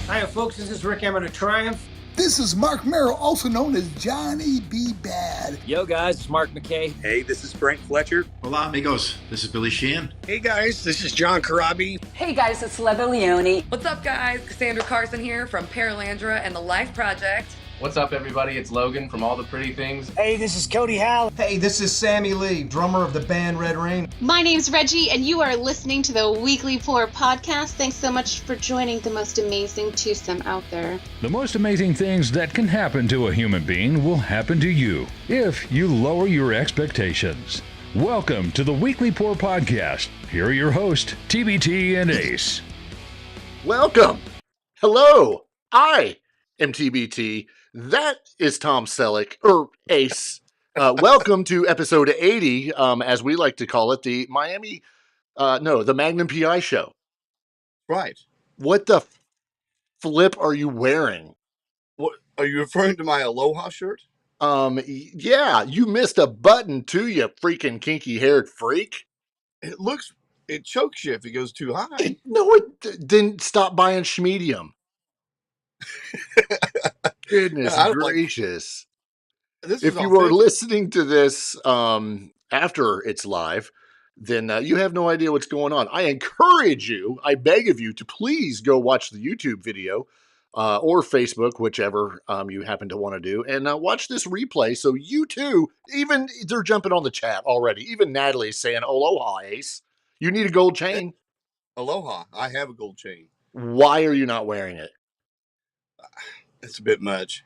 Hi, folks. This is Rick Hammond of Triumph. This is Mark Merrill, also known as Johnny B. Bad. Yo, guys, it's Mark McKay. Hey, this is Frank Fletcher. Hola, amigos. This is Billy Sheehan. Hey, guys, this is John Karabi. Hey, guys, it's Leva Leone. What's up, guys? Cassandra Carson here from Paralandra and the Life Project. What's up, everybody? It's Logan from All the Pretty Things. Hey, this is Cody Howell. Hey, this is Sammy Lee, drummer of the band Red Rain. My name's Reggie, and you are listening to the Weekly Pour podcast. Thanks so much for joining the most amazing twosome out there. The most amazing things that can happen to a human being will happen to you if you lower your expectations. Welcome to the Weekly Pour podcast. Here are your hosts, TbT and Ace. Welcome. Hello. I am TbT. That is Tom Selleck, or Ace. Welcome to episode 80, as we like to call it, the the Magnum PI show. Right. What the flip are you wearing? What are you referring to? My Aloha shirt? Yeah, you missed a button too, you freaking kinky-haired freak. It chokes you if it goes too high. It didn't. Stop buying schmedium. Goodness gracious. If you are listening to this after it's live, then you have no idea what's going on. I encourage you, I beg of you, to please go watch the YouTube video or Facebook, whichever you happen to want to do, and watch this replay so you too, even they're jumping on the chat already. Even Natalie's saying, "Aloha, Ace. You need a gold chain." Aloha. I have a gold chain. Why are you not wearing it? It's a bit much.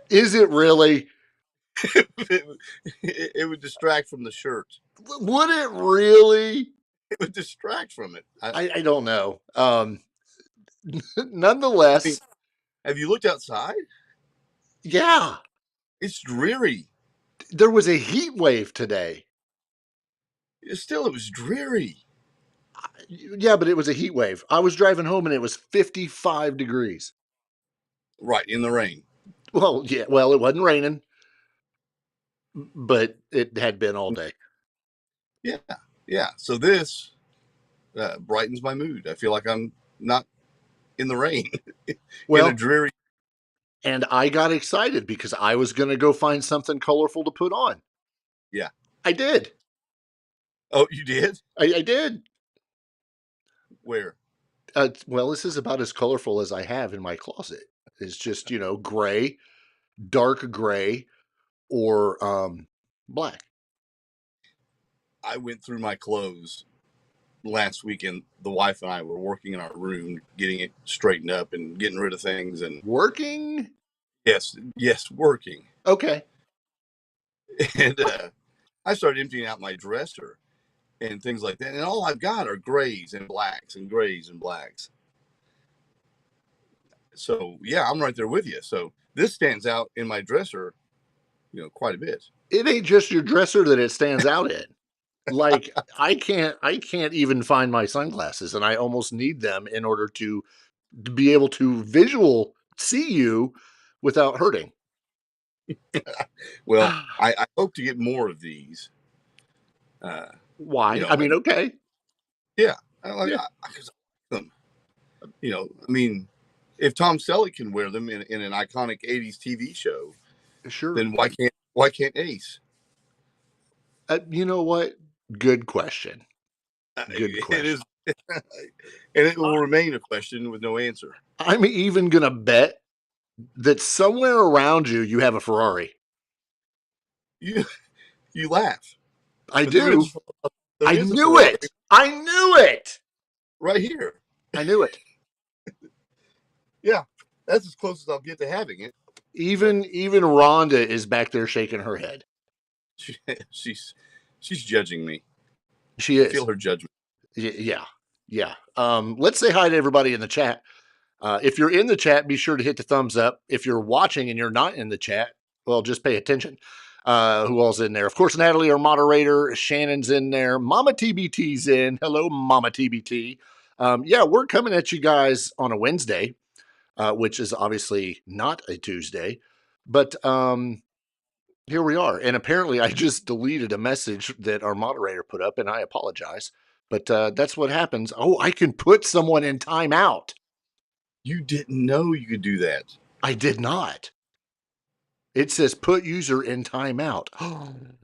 Is it really? It would distract from the shirt. Would it really? It would distract from it. I don't know. Nonetheless. Have you looked outside? Yeah. It's dreary. There was a heat wave today. It was dreary. Yeah, but it was a heat wave. I was driving home and it was 55 degrees. Right, in the rain. Well, yeah. Well, it wasn't raining, but it had been all day. Yeah. So this brightens my mood. I feel like I'm not in the rain. Well, in a dreary. And I got excited because I was going to go find something colorful to put on. Yeah. I did. Oh, you did? I did. Where? Well, this is about as colorful as I have in my closet. It's just, gray, dark gray, or black. I went through my clothes last weekend. The wife and I were working in our room, getting it straightened up and getting rid of things. And working? Yes, working. Okay. And I started emptying out my dresser and things like that. And all I've got are grays and blacks and grays and blacks. So, yeah, I'm right there with you. So this stands out in my dresser, quite a bit. It ain't just your dresser that it stands out in. Like, I can't even find my sunglasses, and I almost need them in order to be able to see you without hurting. Well, I hope to get more of these. Why? I mean, okay. Yeah. I like them. If Tom Selleck can wear them in an iconic 80s TV show, sure. Then why can't Ace? You know what? Good question. Good question. It is, and it will remain a question with no answer. I'm even going to bet that somewhere around you have a Ferrari. You laugh. I do. I knew it. I knew it. Right here. I knew it. Yeah, that's as close as I'll get to having it. Even Rhonda is back there shaking her head. She's judging me. She is. I feel her judgment. Yeah. Let's say hi to everybody in the chat. If you're in the chat, be sure to hit the thumbs up. If you're watching and you're not in the chat, well, just pay attention. Who all's in there? Of course, Natalie, our moderator. Shannon's in there. Mama TBT's in. Hello, Mama TBT. We're coming at you guys on a Wednesday. Which is obviously not a Tuesday, but here we are. And apparently I just deleted a message that our moderator put up, and I apologize, but that's what happens. Oh, I can put someone in timeout. You didn't know you could do that. I did not. It says put user in timeout.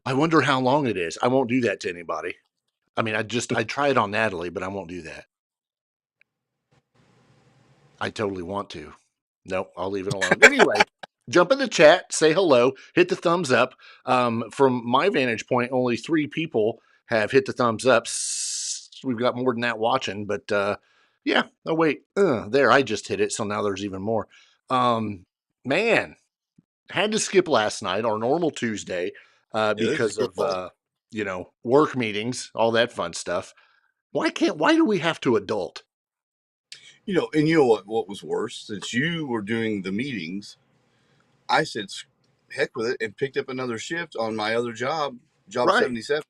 I wonder how long it is. I won't do that to anybody. I mean, I'd try it on Natalie, but I won't do that. I totally want to. Nope, I'll leave it alone. Anyway, jump in the chat, say hello, hit the thumbs up. From my vantage point, only 3 people have hit the thumbs up. We've got more than that watching, but yeah. Oh wait, there, I just hit it, so now there's even more. Man, had to skip last night, our normal Tuesday, because of work meetings, all that fun stuff. Why do we have to adult? And you know what was worse? Since you were doing the meetings, I said, heck with it, and picked up another shift on my other job Right. 77.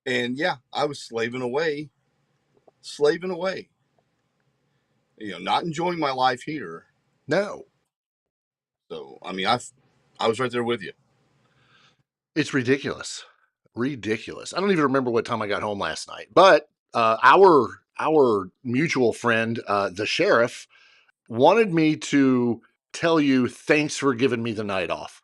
And yeah, I was slaving away. Not enjoying my life here. No. So, I mean, I was right there with you. It's ridiculous. Ridiculous. I don't even remember what time I got home last night, but our mutual friend, the sheriff, wanted me to tell you thanks for giving me the night off.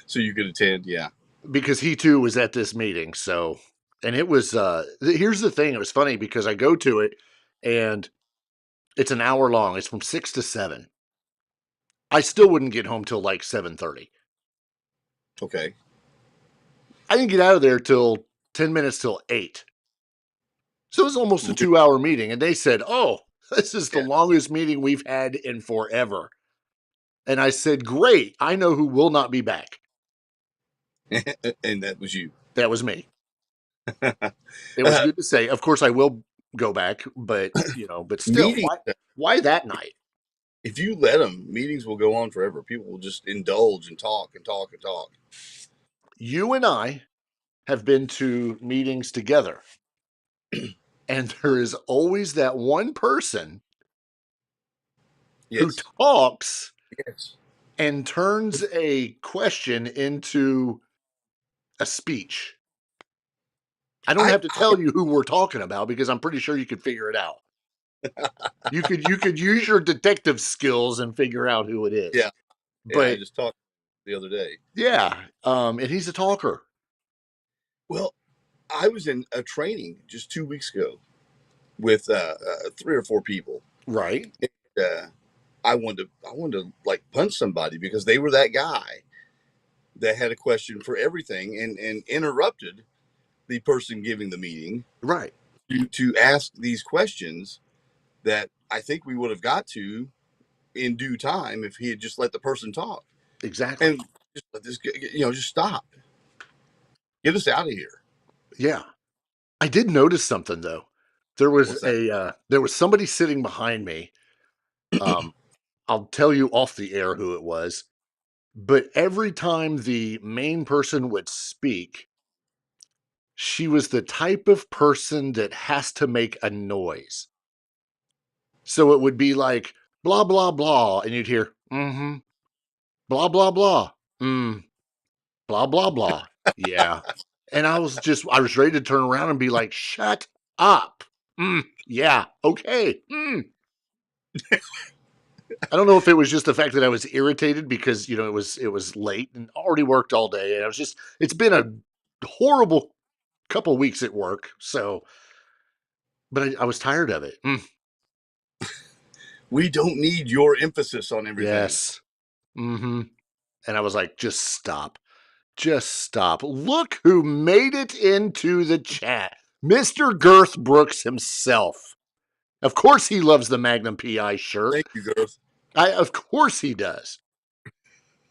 So you could attend, yeah. Because he too was at this meeting. So, and it was, here's the thing. It was funny because I go to it and it's an hour long. It's from 6 to 7. I still wouldn't get home till like 7:30. Okay. I didn't get out of there till 10 minutes till 8. So it was almost a 2-hour meeting. And they said, oh, this is the longest meeting we've had in forever. And I said, great. I know who will not be back. And that was you. That was me. It was good to say. Of course, I will go back, but but still, why that night? If you let them, meetings will go on forever. People will just indulge and talk and talk and talk. You and I have been to meetings together, and there is always that one person who talks and turns a question into a speech. I don't have to tell you who we're talking about because I'm pretty sure you could figure it out. You could use your detective skills and figure out who it is. Yeah. But I just talked the other day. Yeah. And he's a talker. Well, I was in a training just 2 weeks ago with 3 or 4 people. Right. And, I wanted to like punch somebody because they were that guy that had a question for everything and interrupted the person giving the meeting. Right. To ask these questions that I think we would have got to in due time if he had just let the person talk. Exactly. And just let this, just stop. Get us out of here. Yeah. I did notice something though. There was there was somebody sitting behind me. I'll tell you off the air who it was, but every time the main person would speak, she was the type of person that has to make a noise. So it would be like blah blah blah, and you'd hear blah blah blah, blah blah blah. Yeah. And I was ready to turn around and be like, shut up. Yeah. Okay. I don't know if it was just the fact that I was irritated because, it was late and already worked all day. And it's been a horrible couple weeks at work. So, but I was tired of it. We don't need your emphasis on everything. Yes. And I was like, just stop. Just stop. Look who made it into the chat. Mr. Girth Brooks himself. Of course he loves the Magnum PI shirt. Thank you, Girth. Of course he does.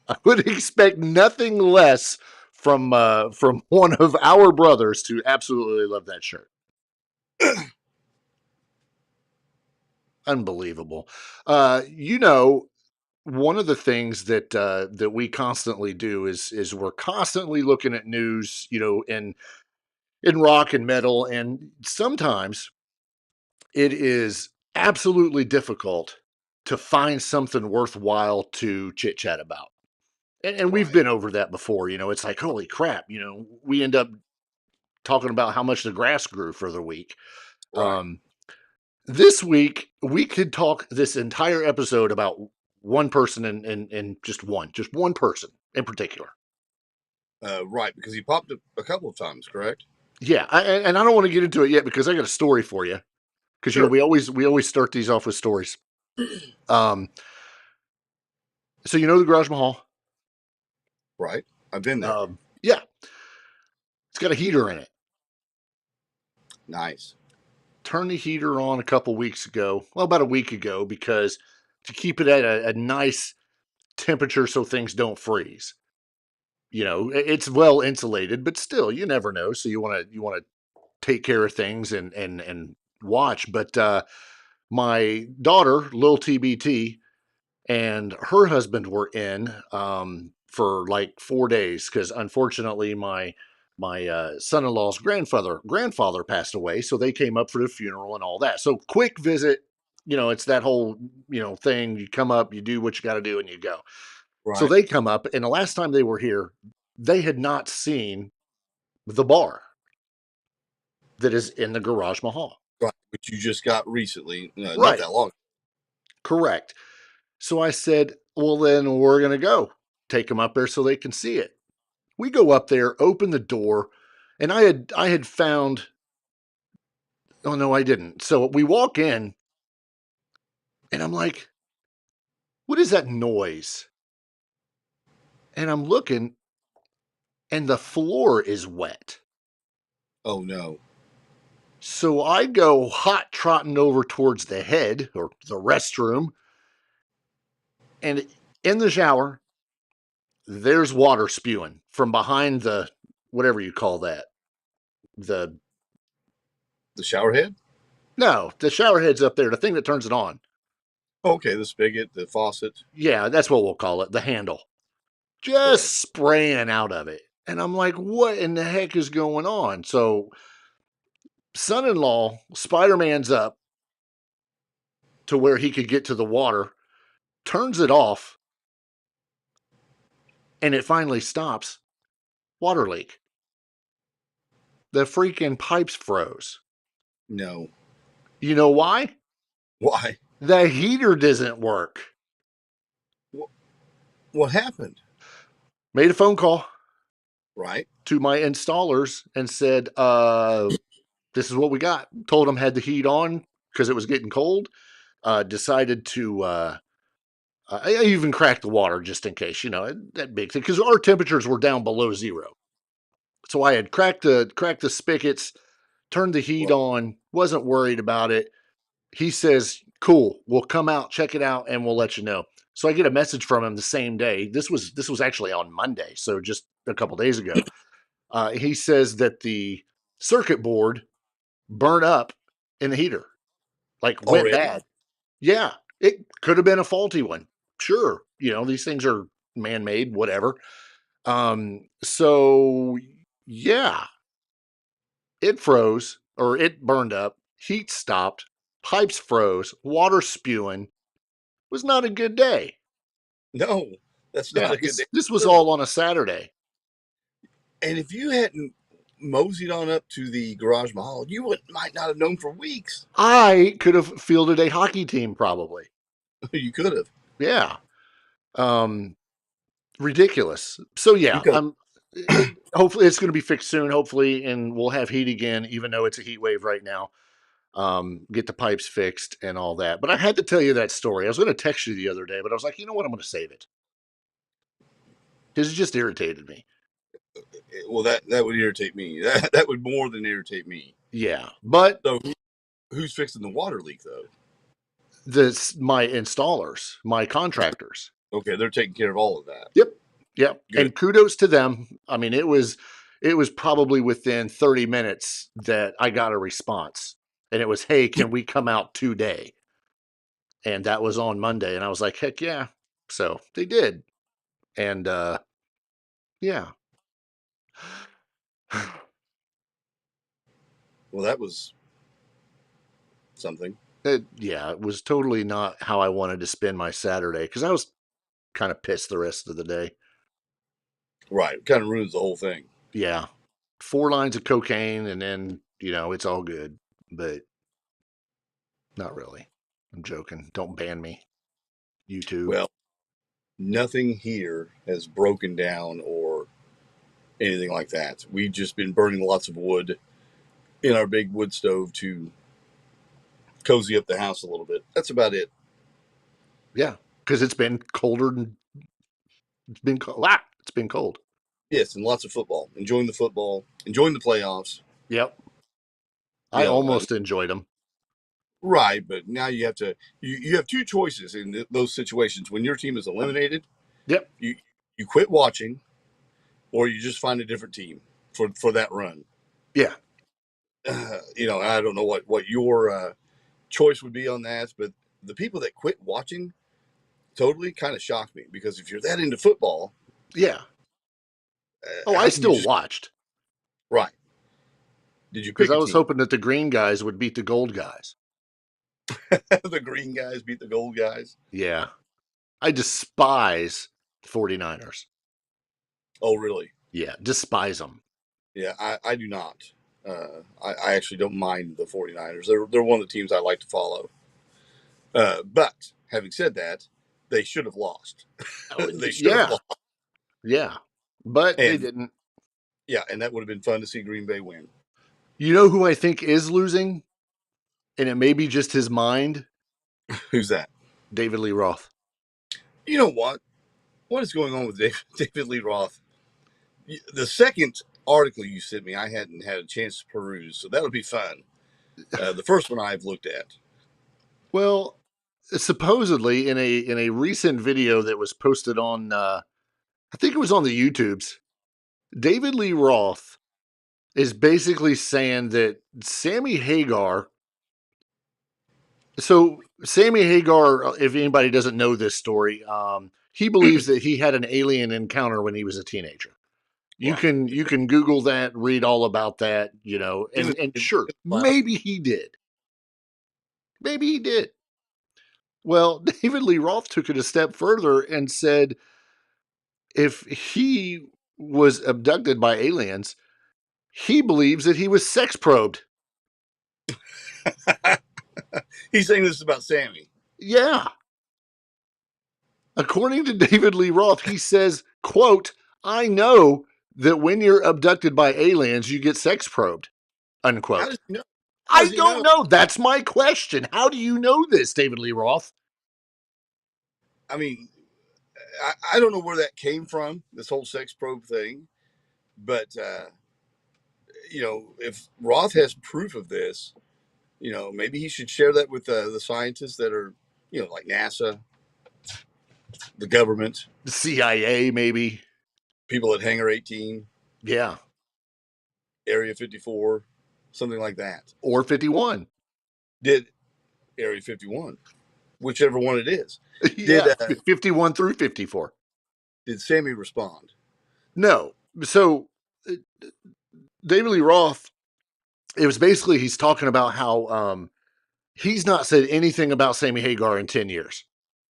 I would expect nothing less from one of our brothers to absolutely love that shirt. Unbelievable. One of the things that we constantly do is we're constantly looking at news, in rock and metal, and sometimes it is absolutely difficult to find something worthwhile to chit chat about. And we've been over that before. It's like, holy crap, we end up talking about how much the grass grew for the week. Right. This week, we could talk this entire episode about one person and just one person in particular. Right, because he popped up a couple of times, correct? Yeah, and I don't want to get into it yet because I got a story for you. Because Sure. we always start these off with stories. So the Garage Mahal, Right, I've been there. Yeah, it's got a heater in it. Nice. Turned the heater on a couple weeks ago, well, about a week ago, because to keep it at a nice temperature so things don't freeze. It's well insulated, but still, you never know. So you want to take care of things and watch. But my daughter, Lil TbT, and her husband were in for like 4 days because unfortunately my son-in-law's grandfather passed away, so they came up for the funeral and all that. So quick visit, it's that whole thing. You come up, you do what you got to do, and you go. Right. So they come up, and the last time they were here, they had not seen the bar that is in the Garage Mahal. Right, which you just got recently, Right. not that long. Correct. So I said, well, then we're going to go take them up there so they can see it. We go up there, open the door, and I had found, oh no, I didn't. So we walk in and I'm like, what is that noise? And I'm looking and the floor is wet. Oh no. So I go hot trotting over towards the head or the restroom, and in the shower, there's water spewing from behind the, whatever you call that. The shower head? No, the shower head's up there, the thing that turns it on. Okay, the spigot, the faucet. Yeah, that's what we'll call it, the handle. Just spraying out of it. And I'm like, what in the heck is going on? So son-in-law Spider-Man's up to where he could get to the water, turns it off, and it finally stops. Water leak. The freaking pipes froze. No. You know why? Why? The heater doesn't work. What happened? Made a phone call. Right. To my installers and said, this is what we got. Told them had the heat on because it was getting cold. Decided to, I even cracked the water just in case, that big thing, because our temperatures were down below zero. So I had cracked the spigots, turned the heat on, wasn't worried about it. He says, cool, we'll come out, check it out, and we'll let you know. So I get a message from him the same day. This was actually on Monday, so just a couple days ago. He says that the circuit board burnt up in the heater, like went bad. Yeah, it could have been a faulty one. Sure, these things are man-made, whatever. So yeah, it froze or it burned up. Heat stopped. Pipes froze. Water spewing. Was not a good day. No, that's not a good day. This was all on a Saturday. And if you hadn't moseyed on up to the Garage Mahal, you might not have known for weeks. I could have fielded a hockey team probably. You could have. Yeah. Ridiculous. So yeah, hopefully it's going to be fixed soon. Hopefully, and we'll have heat again, even though it's a heat wave right now. Get the pipes fixed and all that. But I had to tell you that story. I was going to text you the other day, but I was like, you know what? I'm going to save it because it just irritated me. Well, that would irritate me. That would more than irritate me. Yeah, but so who's fixing the water leak though? My installers, my contractors. Okay, they're taking care of all of that. Yep. Good. And kudos to them. I mean, it was probably within 30 minutes that I got a response, and it was, "Hey, can we come out today?" And that was on Monday, and I was like, "Heck yeah!" So they did, and yeah. Well, that was something. It was totally not how I wanted to spend my Saturday because I was kind of pissed the rest of the day. Right. It kind of ruins the whole thing. Yeah. 4 lines of cocaine and then, it's all good. But Not really. I'm joking. Don't ban me. YouTube. Well, nothing here has broken down or anything like that. We've just been burning lots of wood in our big wood stove to cozy up the house a little bit. That's about it. Yeah, because it's been colder and it's been cold. Ah, it's been cold. Yes, and lots of football. Enjoying the football, enjoying the playoffs. Yep. I almost enjoyed them. Right, but now you have to. You have two choices in those situations. When your team is eliminated, Yep. You quit watching, or you just find a different team for that run. Yeah. I don't know what your choice would be on that, but the people that quit watching totally kind of shocked me because if you're that into football, yeah. Oh, I still watched. Right. Did you pick? Because I was hoping that the green guys would beat the gold guys. The green guys beat the gold guys. Yeah. I despise 49ers. Oh, really? Yeah, despise them. Yeah, I do not. I actually don't mind the 49ers. They're one of the teams I like to follow. But having said that, they should have lost. They should have lost. Yeah, but they didn't. Yeah, and that would have been fun to see Green Bay win. You know who I think is losing? And it may be just his mind. Who's that? David Lee Roth. You know what? What is going on with David Lee Roth? The second article you sent me, I hadn't had a chance to peruse, so that'll be fun. The first one I've looked at. Well, supposedly in a recent video that was posted on, I think it was on the YouTubes, David Lee Roth is basically saying that Sammy Hagar. So Sammy Hagar, if anybody doesn't know this story, he believes that he had an alien encounter when he was a teenager. You can Google that, read all about that, and sure, maybe he did. Maybe he did. Well, David Lee Roth took it a step further and said if he was abducted by aliens, he believes that he was sex probed. He's saying this about Sammy. Yeah. According to David Lee Roth, he says, quote, I know that when you're abducted by aliens, you get sex probed, unquote. How does he know? I don't know. That's my question. How do you know this, David Lee Roth? I mean, I don't know where that came from, this whole sex probe thing. But, if Roth has proof of this, maybe he should share that with the scientists that are, like NASA, the government, the CIA, maybe people at Hangar 18. Yeah. Area 54, something like that. Or 51. Did Area 51, whichever one it is. Yeah, 51 through 54. Did Sammy respond? No. So David Lee Roth, it was basically he's talking about how he's not said anything about Sammy Hagar in 10 years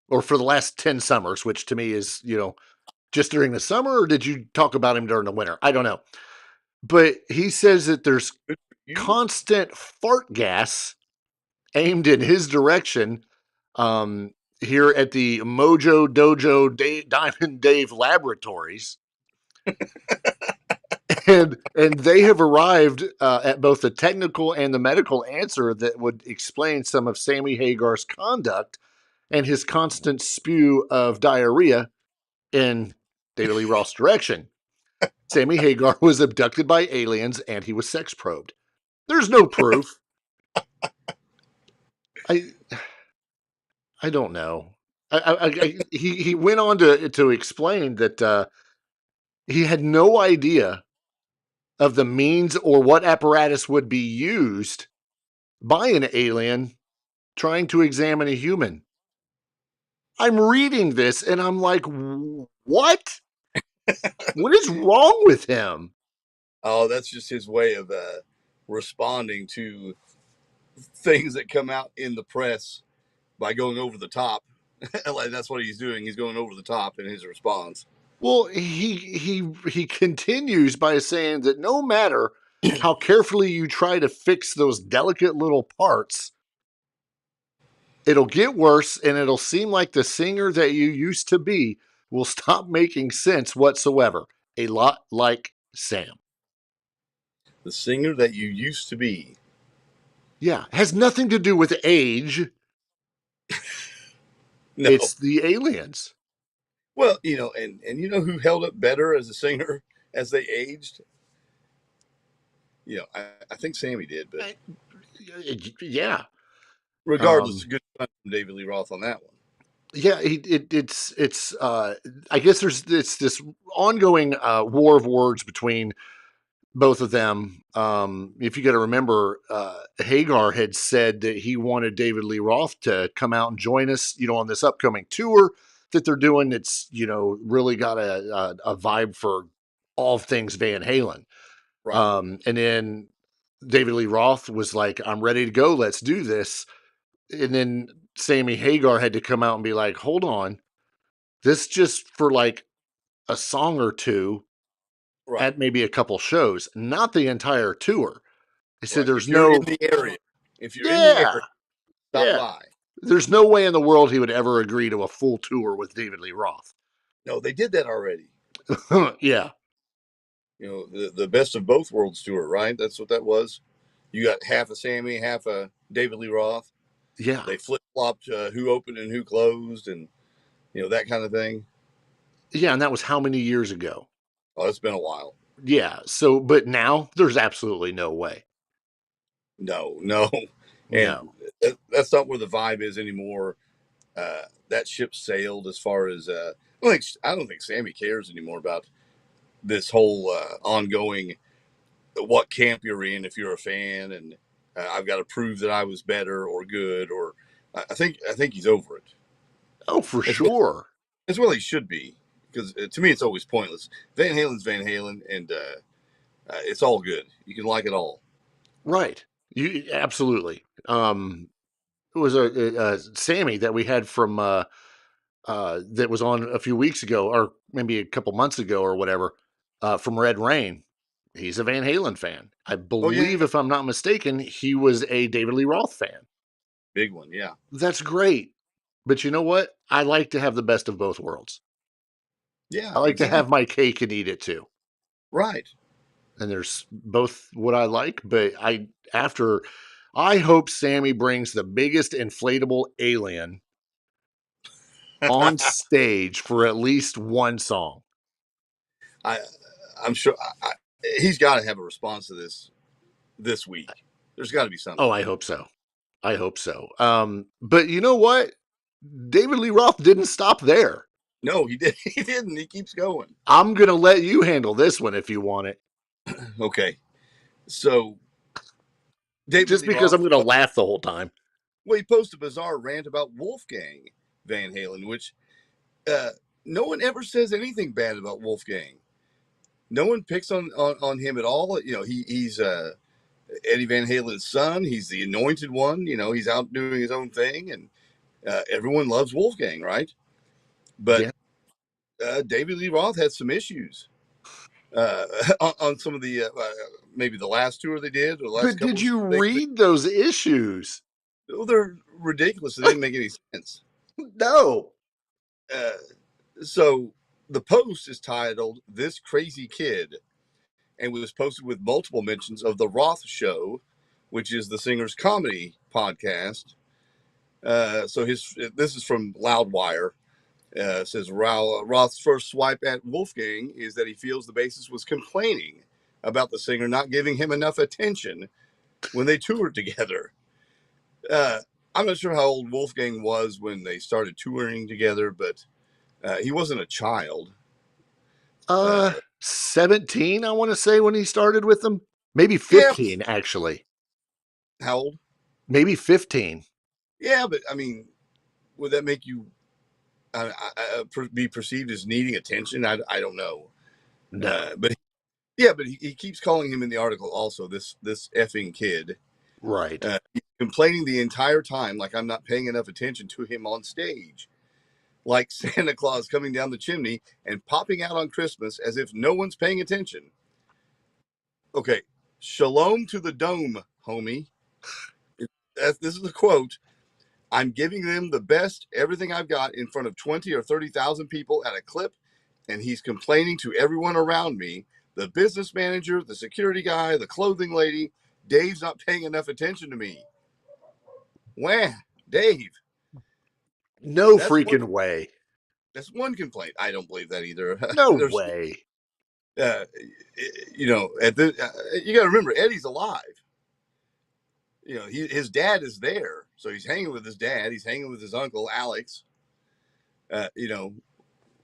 or for the last 10 summers, which to me is, just during the summer, or did you talk about him during the winter? I don't know. But he says that there's constant fart gas aimed in his direction here at the Mojo Dojo Diamond Dave Laboratories. and they have arrived at both the technical and the medical answer that would explain some of Sammy Hagar's conduct and his constant spew of diarrhea in David Lee Roth's direction. Sammy Hagar was abducted by aliens and he was sex probed. There's no proof. I don't know. He went on to explain that he had no idea of the means or what apparatus would be used by an alien trying to examine a human. I'm reading this and I'm like, what? What is wrong with him? Oh, that's just his way of responding to things that come out in the press by going over the top. Like, that's what he's doing. He's going over the top in his response. Well, he continues by saying that no matter how carefully you try to fix those delicate little parts, It'll get worse, and it'll seem like the singer that you used to be will stop making sense whatsoever. A lot like Sam. The singer that you used to be. Yeah, has nothing to do with age. No. It's the aliens. Well, and you know who held up better as a singer as they aged? I think Sammy did, but Yeah. regardless, good fun from David Lee Roth on that one. Yeah, it's I guess it's this ongoing war of words between both of them. If you got to remember, Hagar had said that he wanted David Lee Roth to come out and join us, on this upcoming tour that they're doing. It's really got a vibe for all things Van Halen. Right. And then David Lee Roth was like, "I'm ready to go. Let's do this." And then Sammy Hagar had to come out and be like, "Hold on, this just for like a song or two." Right. At maybe a couple shows, not the entire tour. They said Right. there's If you're no in the area, yeah, stop yeah. by. There's no way in the world he would ever agree to a full tour with David Lee Roth. No, they did that already. Yeah. The best of both worlds tour, right? That's what that was. You got half a Sammy, half a David Lee Roth. Yeah. They flip flopped who opened and who closed, and that kind of thing. Yeah, and that was how many years ago? Oh, it's been a while. Yeah. So, but now there's absolutely no way. No, and No. that's not where the vibe is anymore. That ship sailed as far as I don't think Sammy cares anymore about this whole ongoing what camp you're in if you're a fan, and I've got to prove that I was better or good, or I think he's over it. Oh, for sure. It's what he should be, because to me it's always pointless. Van Halen's Van Halen, and it's all good. You can like it all. Right. You absolutely. It was a Sammy that we had from that was on a few weeks ago, or maybe a couple months ago, or whatever, from Red Rain. He's a Van Halen fan. I believe, if I'm not mistaken, he was a David Lee Roth fan. Big one, yeah. That's great. But you know what? I like to have the best of both worlds. Yeah, I like exactly. to have my cake and eat it too. Right. And there's both what I like, but I hope Sammy brings the biggest inflatable alien on stage for at least one song. I'm sure he's got to have a response to this week. There's got to be something. Oh, I hope so. I hope so. But you know what? David Lee Roth didn't stop there. No, he did. He didn't. He keeps going. I'm gonna let you handle this one if you want it. Okay. So, David just Lee because Roth, I'm gonna laugh the whole time. Well, he posted a bizarre rant about Wolfgang Van Halen, which no one ever says anything bad about Wolfgang. No one picks on him at all. He's Eddie Van Halen's son. He's the anointed one. He's out doing his own thing, and everyone loves Wolfgang, right? But David Lee Roth had some issues on some of the maybe the last tour they did. Or the last but did you read those issues? Well, they're ridiculous. They didn't make any sense. No. So the post is titled "This Crazy Kid," and was posted with multiple mentions of the Roth Show, which is the singer's comedy podcast. So this is from Loudwire. Says Roth's first swipe at Wolfgang is that he feels the bassist was complaining about the singer not giving him enough attention when they toured together. I'm not sure how old Wolfgang was when they started touring together, but he wasn't a child. 17, I want to say, when he started with them. Maybe 15, actually. How old? Maybe 15. Yeah, but I mean, would that make you be perceived as needing attention? I don't know. No. But he keeps calling him in the article also this effing kid. Right. He's complaining the entire time like I'm not paying enough attention to him on stage. Like Santa Claus coming down the chimney and popping out on Christmas as if no one's paying attention. Okay, shalom to the dome, homie. This is a quote. I'm giving them the best everything I've got in front of 20 or 30,000 people at a clip, and he's complaining to everyone around me, the business manager, the security guy, the clothing lady. Dave's not paying enough attention to me. Wah, Dave. No That's freaking way. That's one complaint. I don't believe that either. No way. You know, you got to remember, Eddie's alive. You know, his dad is there, so he's hanging with his dad. He's hanging with his uncle Alex. You know,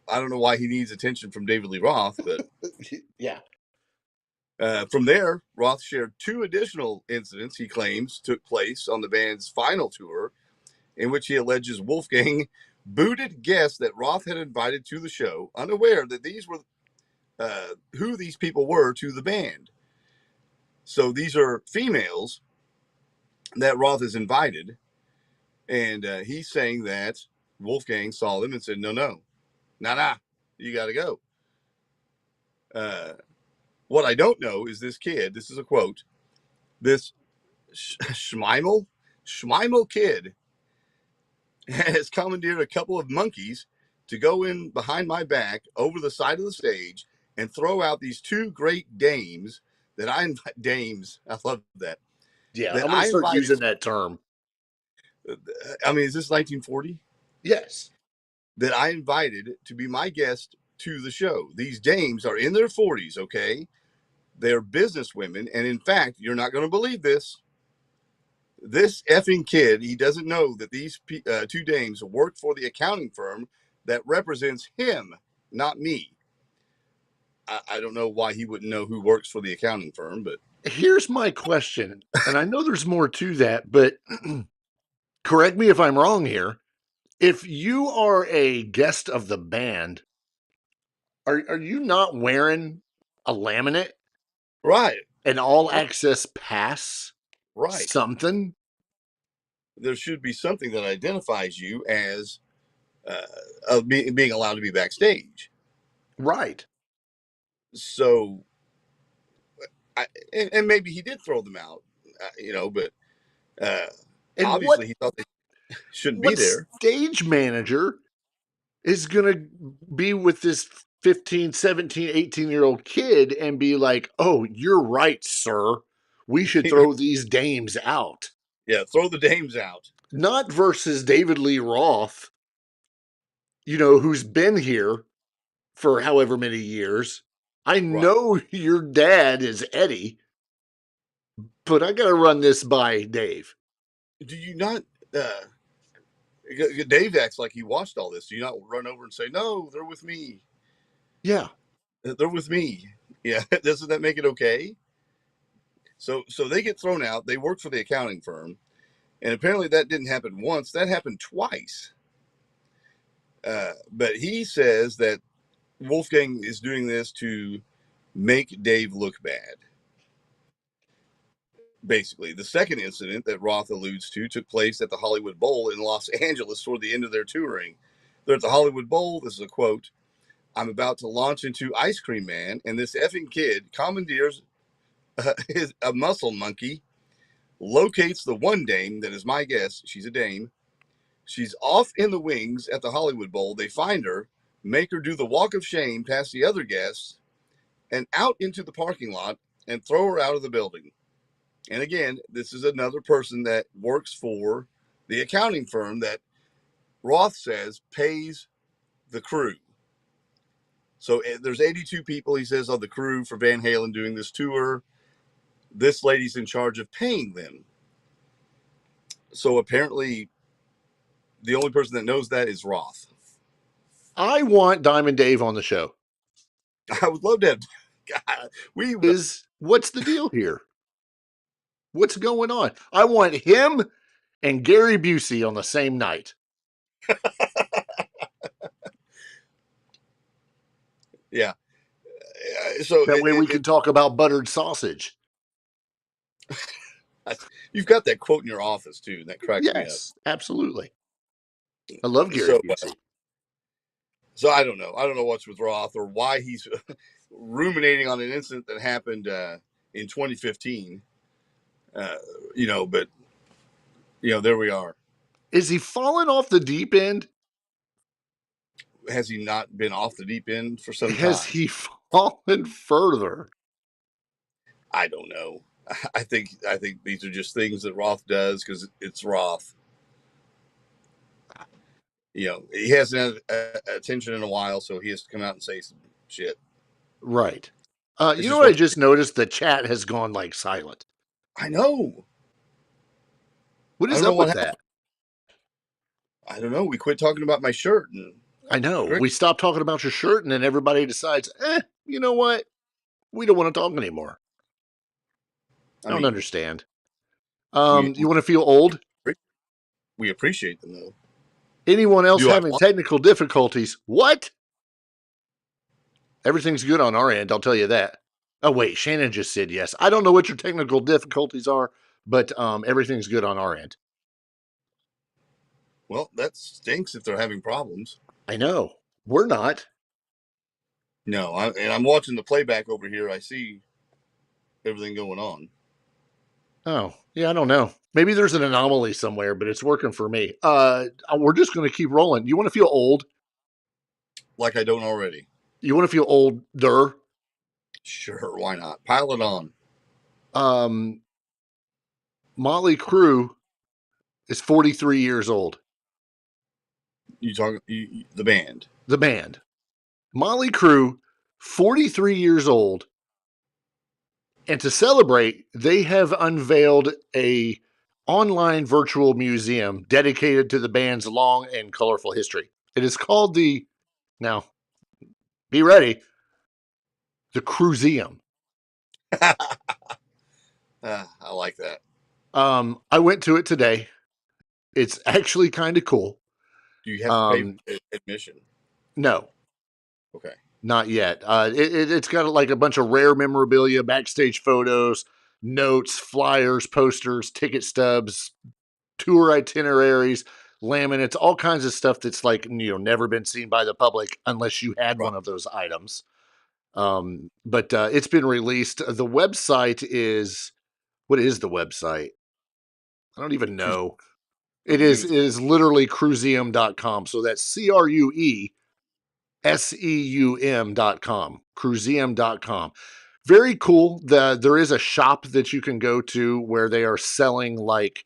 I don't know why he needs attention from David Lee Roth, but yeah. From there, Roth shared 2 additional incidents he claims took place on the band's final tour, in which he alleges Wolfgang booted guests that Roth had invited to the show, unaware that these were who these people were to the band. So these are females that Roth has invited, and he's saying that Wolfgang saw them and said, no, you got to go. What I don't know is this kid, this is a quote, this Schmeimel kid has commandeered a couple of monkeys to go in behind my back over the side of the stage and throw out these 2 great dames that I invite. Dames, I love that. Yeah, that I'm going to start invited, using that term. I mean, is this 1940? Yes. That I invited to be my guest to the show. These dames are in their 40s, okay? They're business women, and in fact, you're not going to believe this. This effing kid, he doesn't know that these 2 dames work for the accounting firm that represents him, not me. I don't know why he wouldn't know who works for the accounting firm, but here's my question, and I know there's more to that, but correct me if I'm wrong here. If you are a guest of the band, are you not wearing a laminate? Right. An all access pass? Right. Something? There should be something that identifies you as being allowed to be backstage. Right. So, and maybe he did throw them out, you know, but and obviously he thought they shouldn't be there. Stage manager is going to be with this 15, 17, 18-year-old kid and be like, oh, you're right, sir. We should throw these dames out. Yeah, throw the dames out. Not versus David Lee Roth, you know, who's been here for however many years. I know your dad is Eddie, but I got to run this by Dave. Do you not? Dave acts like he watched all this. Do you not run over and say, no, they're with me? Yeah. They're with me. Yeah. Doesn't that make it okay? So they get thrown out. They work for the accounting firm. And apparently that didn't happen once. That happened twice. But he says that Wolfgang is doing this to make Dave look bad. Basically, the second incident that Roth alludes to took place at the Hollywood Bowl in Los Angeles toward the end of their touring. They're at the Hollywood Bowl. This is a quote. I'm about to launch into Ice Cream Man, and this effing kid commandeers a muscle monkey, locates the one dame that is my guess. She's a dame. She's off in the wings at the Hollywood Bowl. They find her, make her do the walk of shame past the other guests, and out into the parking lot and throw her out of the building. And again, this is another person that works for the accounting firm that Roth says pays the crew. So there's 82 people, he says, on the crew for Van Halen doing this tour. This lady's in charge of paying them. So apparently the only person that knows that is Roth. I want Diamond Dave on the show. I would love to have. God, what's the deal here? What's going on? I want him and Gary Busey on the same night. Yeah. So that way we can talk about buttered sausage. You've got that quote in your office too. That cracks me up. Yes, absolutely. I love Gary Busey. So I don't know. I don't know what's with Roth or why he's ruminating on an incident that happened in 2015. You know, but you know, there we are. Is he falling off the deep end? Has he not been off the deep end for some Has time? he fallen further? I don't know. I think these are just things that Roth does because it's Roth. He hasn't had attention in a while, so he has to come out and say some shit. Right. It's You know just what I what just noticed? The chat has gone like silent. I know. What I is don't know up with what happened. that? I don't know. We quit talking about my shirt, and I know. We stopped talking about your shirt, and then everybody decides, you know what? We don't want to talk anymore. I don't understand. You want to feel old? We appreciate them, though. Anyone else having technical difficulties? What? Everything's good on our end, I'll tell you that. Oh, wait, Shannon just said yes. I don't know what your technical difficulties are, but everything's good on our end. Well, that stinks if they're having problems. I know. We're not. No, and I'm watching the playback over here. I see everything going on. Oh, yeah, I don't know. Maybe there's an anomaly somewhere, but it's working for me. We're just going to keep rolling. You want to feel old? Like I don't already. You want to feel older? Sure, why not? Pile it on. Motley Crue is 43 years old. You talking the band? The band. Motley Crue, 43 years old. And to celebrate, they have unveiled a online virtual museum dedicated to the band's long and colorful history. It is called now, be ready, the Cruiseum. I like that. I went to it today. It's actually kind of cool. Do you have to pay admission? No. Okay. Not yet. It's got like a bunch of rare memorabilia, backstage photos, notes, flyers, posters, ticket stubs, tour itineraries, laminates, all kinds of stuff that's like, never been seen by the public unless you had one of those items. But it's been released. The website is, what is the website? I don't even know. It is literally cruiseum.com. So that's CRUESEUM.com, cruiseum.com. Very cool. There is a shop that you can go to where they are selling like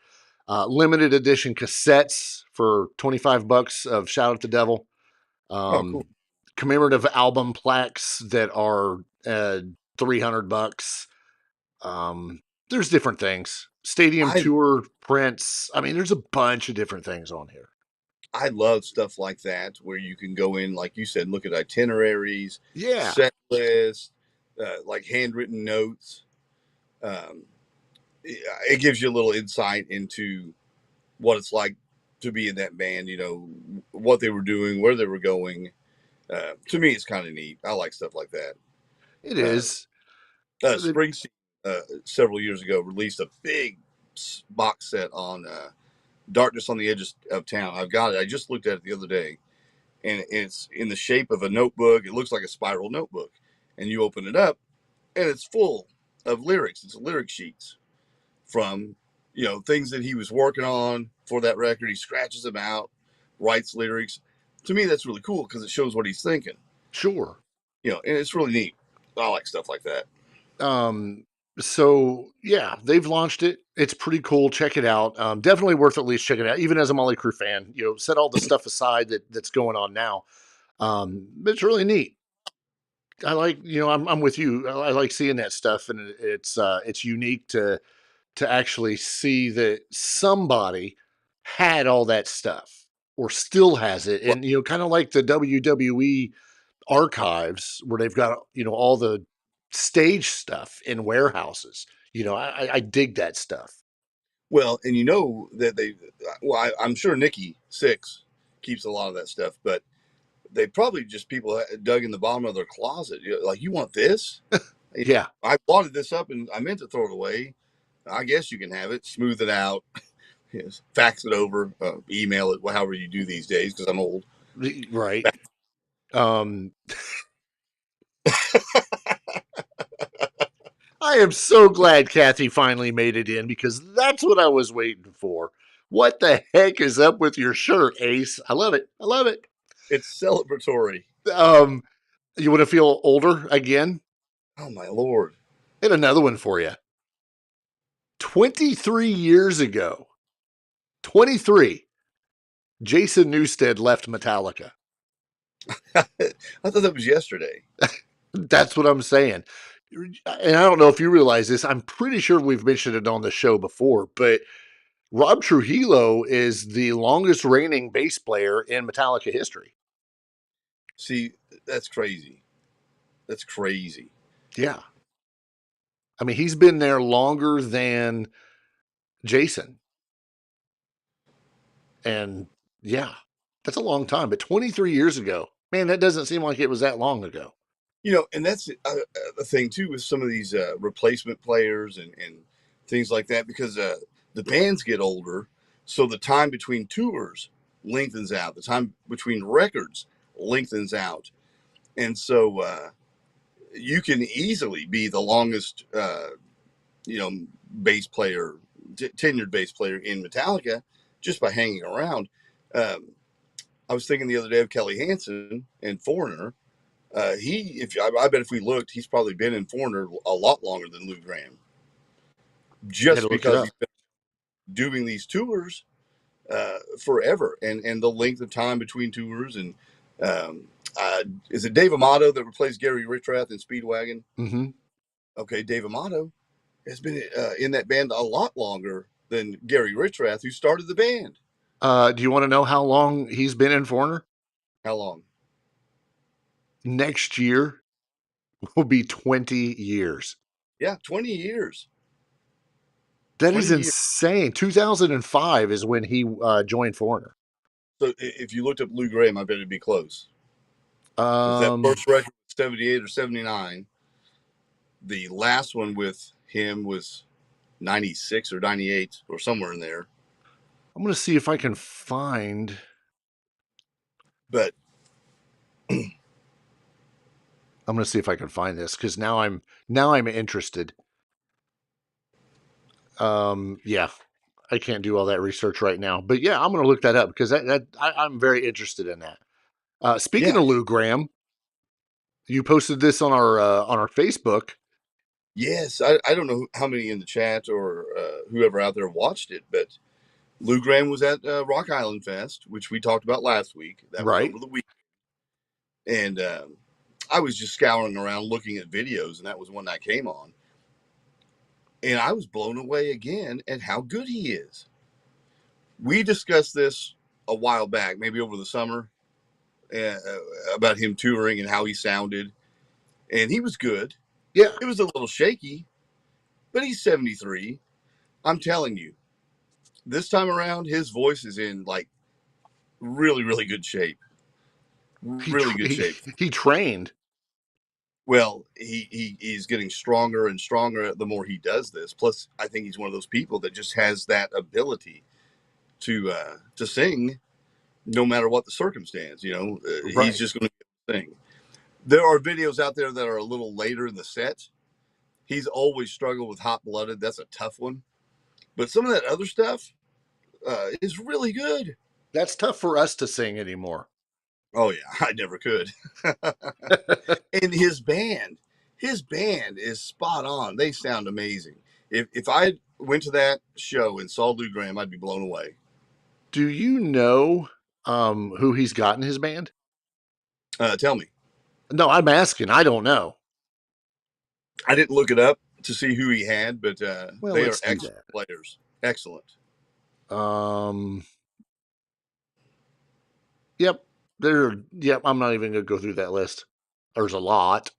limited edition cassettes for $25 of Shout at the Devil. Cool. Commemorative album plaques that are $300. There's different things. Stadium tour prints. I mean, there's a bunch of different things on here. I love stuff like that where you can go in, like you said, look at itineraries, set lists, like handwritten notes. It gives you a little insight into what it's like to be in that band, what they were doing, where they were going. To me, it's kind of neat. I like stuff like that. It is. Springsteen, several years ago, released a big box set on Darkness on the Edge of Town. I've got it. I just looked at it the other day, and it's in the shape of a notebook. It looks like a spiral notebook, and you open it up, and it's full of lyrics. It's lyric sheets from, things that he was working on for that record. He scratches them out, writes lyrics. To me, that's really cool because it shows what he's thinking. Sure. And it's really neat. I like stuff like that. So yeah, they've launched it. It's pretty cool. Check it out. Definitely worth at least checking it out. Even as a Motley Crue fan, set all the stuff aside that's going on now. It's really neat. I like, I'm with you. I like seeing that stuff, and it's unique to actually see that somebody had all that stuff or still has it, and kind of like the WWE archives where they've got all the stage stuff in warehouses. I dig that stuff. Well, and that I'm sure Nikki Six keeps a lot of that stuff, but they probably just people dug in the bottom of their closet. Like, you want this? Yeah. I wadded this up and I meant to throw it away. I guess you can have it, smooth it out, fax it over, email it, however you do these days, because I'm old. Right. I am so glad Kathy finally made it in because that's what I was waiting for. What the heck is up with your shirt, Ace? I love it. I love it. It's celebratory. You want to feel older again? Oh my Lord. And another one for you. 23 years ago, 23, Jason Newsted left Metallica. I thought that was yesterday. That's what I'm saying. And I don't know if you realize this. I'm pretty sure we've mentioned it on the show before, but Rob Trujillo is the longest reigning bass player in Metallica history. See, that's crazy. That's crazy. Yeah. I mean, he's been there longer than Jason. And yeah, that's a long time. But 23 years ago, man, that doesn't seem like it was that long ago. And that's the thing too with some of these replacement players and things like that, because the bands get older, so the time between tours lengthens out. The time between records lengthens out, and so you can easily be the longest, bass player, tenured bass player in Metallica just by hanging around. I was thinking the other day of Kelly Hansen and Foreigner. I bet if we looked, he's probably been in Foreigner a lot longer than Lou Graham, just because he's been doing these tours forever, and the length of time between tours. And is it Dave Amato that replaced Gary Richrath in Speedwagon? Mm-hmm. Okay, Dave Amato has been in that band a lot longer than Gary Richrath, who started the band. Do you want to know how long he's been in Foreigner? How long? Next year will be 20 years. Yeah, 20 years. That is insane. 2005 is when he joined Foreigner. So if you looked up Lou Graham, I bet it'd be close. If that first record was 78 or 79, the last one with him was 96 or 98 or somewhere in there. I'm going to see if I can find. But I'm going to see if I can find this, because now I'm interested. Yeah, I can't do all that research right now, but yeah, I'm going to look that up, because I'm very interested in that. Speaking of Lou Graham, you posted this on our Facebook. Yes, I don't know how many in the chat or whoever out there watched it, but Lou Graham was at Rock Island Fest, which we talked about last week. That was over the week. And I was just scouring around looking at videos, and that was one that came on. And I was blown away again at how good he is. We discussed this a while back, maybe over the summer, about him touring and how he sounded. And he was good. Yeah. It was a little shaky, but he's 73. I'm telling you, this time around, his voice is in like really, really good shape. Really good shape. He trained. Well, he's getting stronger and stronger the more he does this. Plus, I think he's one of those people that just has that ability to sing no matter what the circumstance. Right. He's just going to sing. There are videos out there that are a little later in the set. He's always struggled with Hot Blooded. That's a tough one. But some of that other stuff is really good. That's tough for us to sing anymore. Oh, yeah. I never could. And his band is spot on. They sound amazing. If I went to that show and saw Lou Graham, I'd be blown away. Do you know who he's got in his band? Tell me. No, I'm asking. I don't know. I didn't look it up to see who he had, but they are excellent players. Excellent. Yep. I'm not even going to go through that list. There's a lot.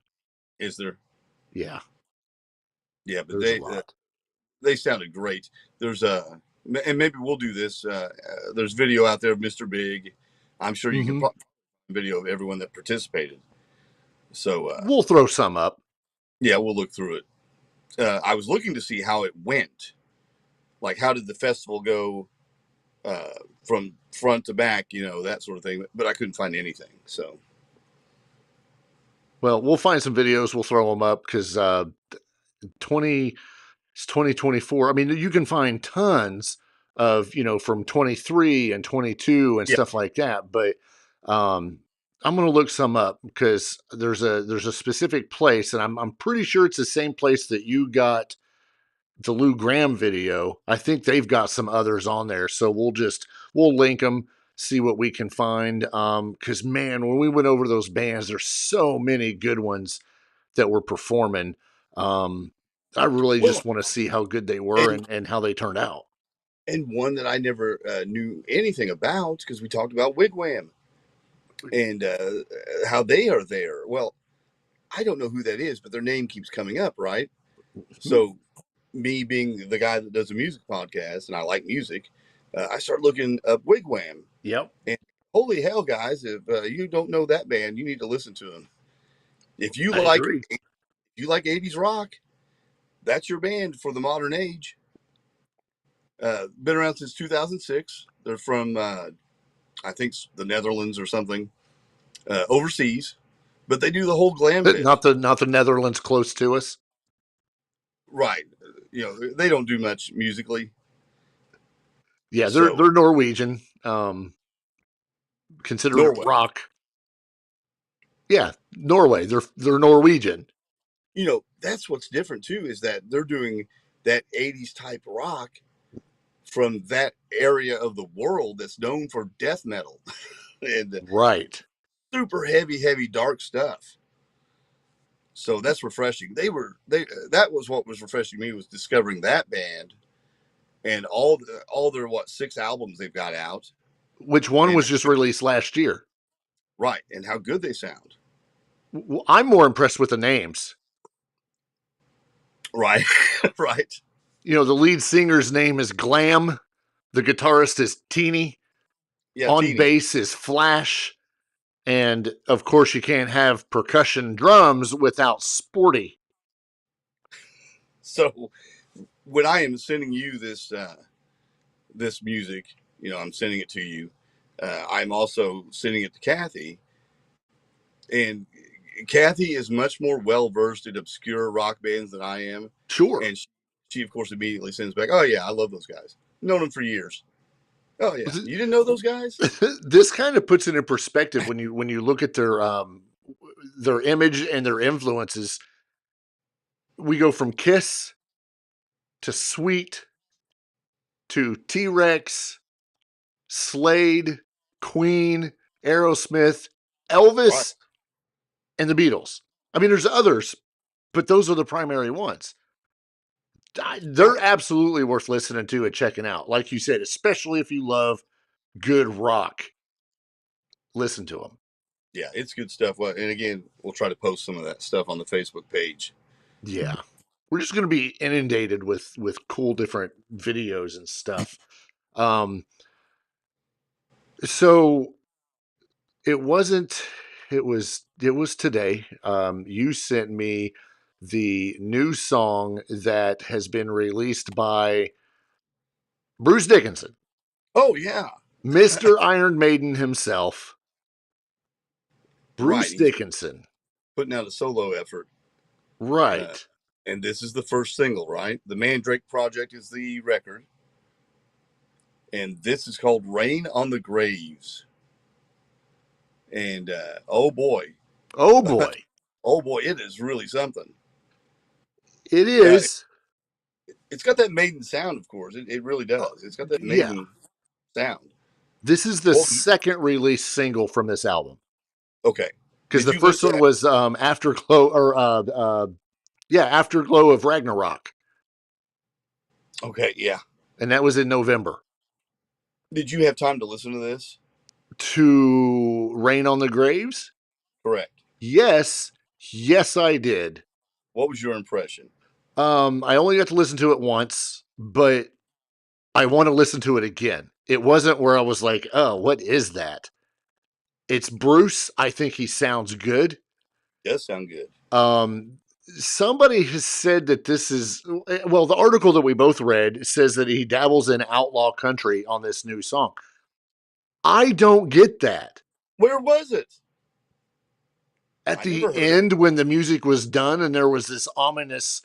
Is there? Yeah. Yeah, but they sounded great. There's and maybe we'll do this. There's video out there of Mr. Big. I'm sure you can find video of everyone that participated. So we'll throw some up. Yeah, we'll look through it. I was looking to see how it went. Like, how did the festival go from front to back, that sort of thing. But I couldn't find anything. So, well, we'll find some videos. We'll throw them up, because 2024. I mean, you can find tons of, from 23 and 22 and Yeah. stuff like that. But I'm going to look some up because there's a specific place, and I'm pretty sure it's the same place that you got the Lou Graham video. I think they've got some others on there. So we'll link them, see what we can find. Because man, when we went over those bands, there's so many good ones that were performing. I really just want to see how good they were and how they turned out. And one that I never knew anything about, because we talked about Wigwam and how they are there. Well, I don't know who that is, but their name keeps coming up, right? So me being the guy that does a music podcast and I like music, I start looking up Wigwam. Yep. And holy hell, guys, if you don't know that band, you need to listen to them. If you I agree. if you like 80s rock, that's your band for the modern age. Been around since 2006. They're from, I think, the Netherlands or something, overseas. But they do the whole glam bit. Not the Netherlands close to us. Right. They don't do much musically. Yeah, they're Norwegian. Considered Norway. rock. Yeah, Norway. They're Norwegian. That's what's different too, is that they're doing that 80s type rock from that area of the world that's known for death metal and right, super heavy dark stuff. So that's refreshing. That was what was refreshing me, was discovering that band and all their 6 albums they've got out. Which one was just released last year? Right, and how good they sound. I'm more impressed with the names. Right, right. The lead singer's name is Glam. The guitarist is Teeny. Yeah, on Teeny. bass is Flash. And, of course, you can't have percussion drums without Sporty. So when I am sending you this music, I'm sending it to you. I'm also sending it to Kathy. And Kathy is much more well-versed in obscure rock bands than I am. Sure. And she of course, immediately sends back, oh, yeah, I love those guys. Known them for years. Oh, yeah. You didn't know those guys? This kind of puts it in perspective when you look at their image and their influences. We go from Kiss to Sweet to T-Rex, Slade, Queen, Aerosmith, Elvis, right, and the Beatles. I mean, there's others, but those are the primary ones. They're absolutely worth listening to and checking out. Like you said, especially if you love good rock, listen to them. Yeah, it's good stuff. And again, we'll try to post some of that stuff on the Facebook page. Yeah. We're just going to be inundated with cool different videos and stuff. So it was today. You sent me the new song that has been released by Bruce Dickinson. Oh, yeah. Mr. Iron Maiden himself. Bruce Dickinson. Putting out a solo effort. Right. And this is the first single, right? The Mandrake Project is the record. And this is called Rain on the Graves. And oh boy. Oh boy. Oh boy, it is really something. It is. It's got that Maiden sound, of course. It really does. It's got that Maiden sound. This is the second release single from this album. Okay. Because the first one was Afterglow, or Afterglow of Ragnarok. Okay, yeah. And that was in November. Did you have time to listen to this? To Rain on the Graves? Correct. Yes, I did. What was your impression? I only got to listen to it once, but I want to listen to it again. It wasn't where I was like, oh, what is that? It's Bruce. I think he sounds good. Does sound good. Somebody has said that this is, well, the article that we both read says that he dabbles in outlaw country on this new song. I don't get that. Where was it? At the end when the music was done and there was this ominous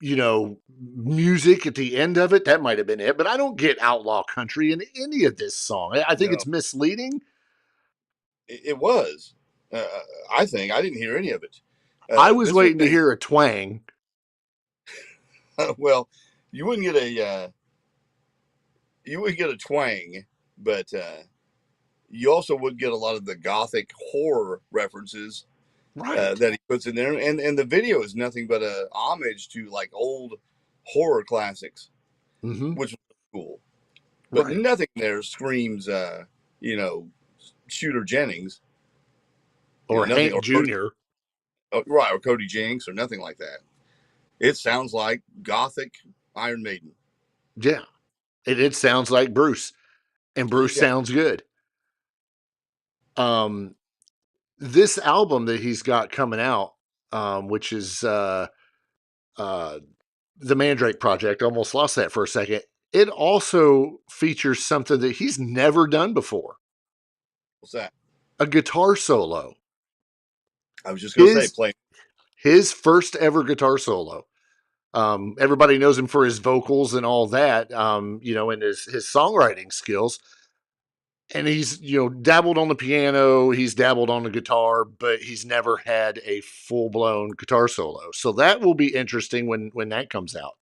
music at the end of it. That might have been it, but I don't get outlaw country in any of this song. I think it's misleading. It was. I think I didn't hear any of it. I was waiting to hear a twang. Well, you wouldn't get a twang, but you also would get a lot of the gothic horror references Right. that he puts in there, and the video is nothing but a homage to like old horror classics, Mm-hmm. which was cool. But nothing there screams, Shooter Jennings or Hank Jr. Right, or Cody Jinks, or nothing like that. It sounds like gothic Iron Maiden. Yeah, it sounds like Bruce, and Bruce sounds good. This album that he's got coming out, which is the Mandrake Project, I almost lost that for a second. It also features something that he's never done before. What's that? A guitar solo. I was just going to say, play his first ever guitar solo. Everybody knows him for his vocals and all that, and his songwriting skills. And he's, dabbled on the piano, he's dabbled on the guitar, but he's never had a full-blown guitar solo. So that will be interesting when that comes out.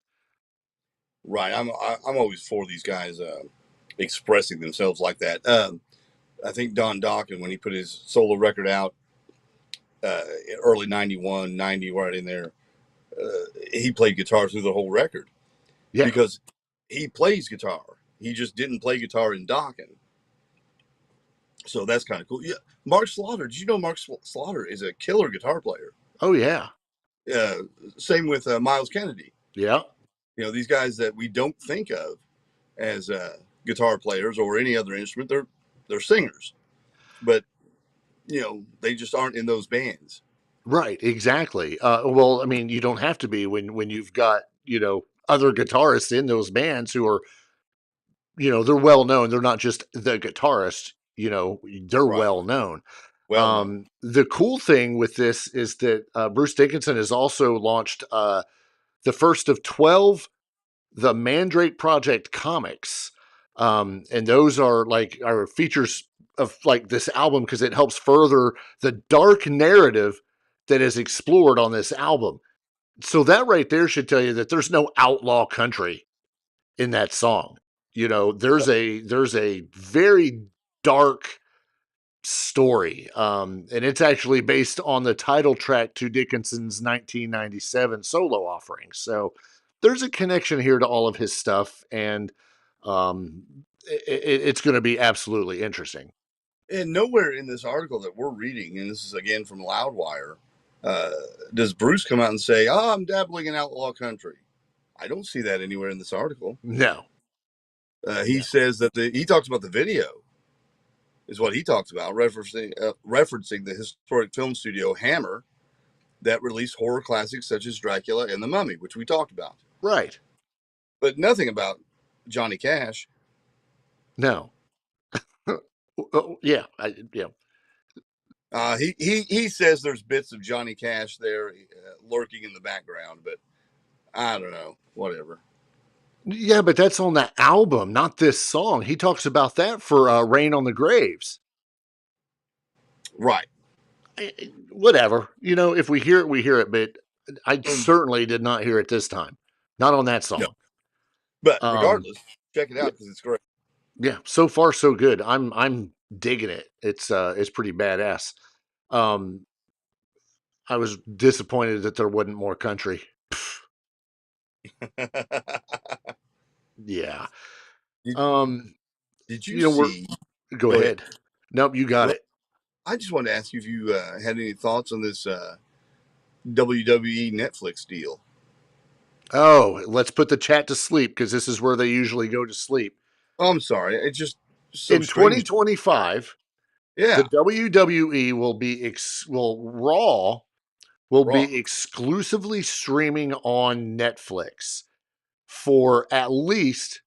Right. I'm always for these guys expressing themselves like that. I think Don Dokken, when he put his solo record out, early 91, 90, right in there, he played guitar through the whole record. Yeah. Because he plays guitar. He just didn't play guitar in Dokken. So that's kind of cool. Yeah, Mark Slaughter. Did you know Mark Slaughter is a killer guitar player? Oh, yeah. Same with Miles Kennedy. Yeah. These guys that we don't think of as guitar players or any other instrument, they're singers. But, they just aren't in those bands. Right, exactly. Well, I mean, you don't have to be when you've got, other guitarists in those bands who are, they're well known. They're not just the guitarist, they're well known. The cool thing with this is that Bruce Dickinson has also launched the first of 12 the Mandrake Project comics. And those are features of like this album because it helps further the dark narrative that is explored on this album. So that right there should tell you that there's no outlaw country in that song. There's a very dark story. And it's actually based on the title track to Dickinson's 1997 solo offering. So there's a connection here to all of his stuff, and it's going to be absolutely interesting. And nowhere in this article that we're reading, and this is again from Loudwire, does Bruce come out and say, "Oh, I'm dabbling in outlaw country"? I don't see that anywhere in this article. No. He says that he talks about the video, is what he talks about, referencing the historic film studio Hammer that released horror classics such as Dracula and The Mummy, which we talked about. Right. But nothing about Johnny Cash. No. Yeah. He says there's bits of Johnny Cash there lurking in the background, but I don't know. Whatever. Yeah, but that's on the album, not this song. He talks about that for Rain on the Graves. Right. Whatever. If we hear it, we hear it, but I certainly did not hear it this time. Not on that song. No. But regardless, check it out because it's great. Yeah, so far so good. I'm digging it. It's pretty badass. I was disappointed that there wasn't more country. Yeah. Did you see? Go ahead. Nope, you got it. I just wanted to ask you if you had any thoughts on this WWE Netflix deal. Oh, let's put the chat to sleep because this is where they usually go to sleep. Oh, I'm sorry. It's just so in strange. 2025. Yeah, the WWE will be Raw will be exclusively streaming on Netflix for at least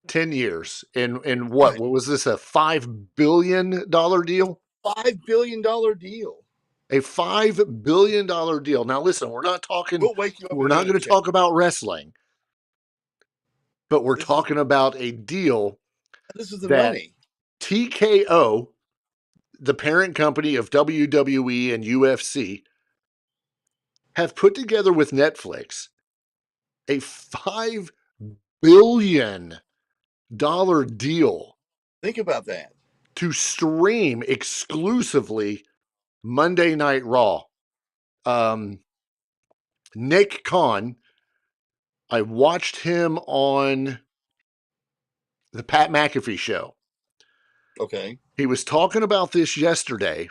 10 years. And what was this, a $5 billion deal? $5 billion deal. A $5 billion deal. Now, listen, we're not talking. We'll wake you up. We're not going to talk about wrestling, but we're This talking about a deal. This is the that money. TKO, the parent company of WWE and UFC, have put together with Netflix a $5 billion deal. Think about that. To stream exclusively Monday Night Raw. Nick Khan, I watched him on the Pat McAfee show. Okay. He was talking about this yesterday,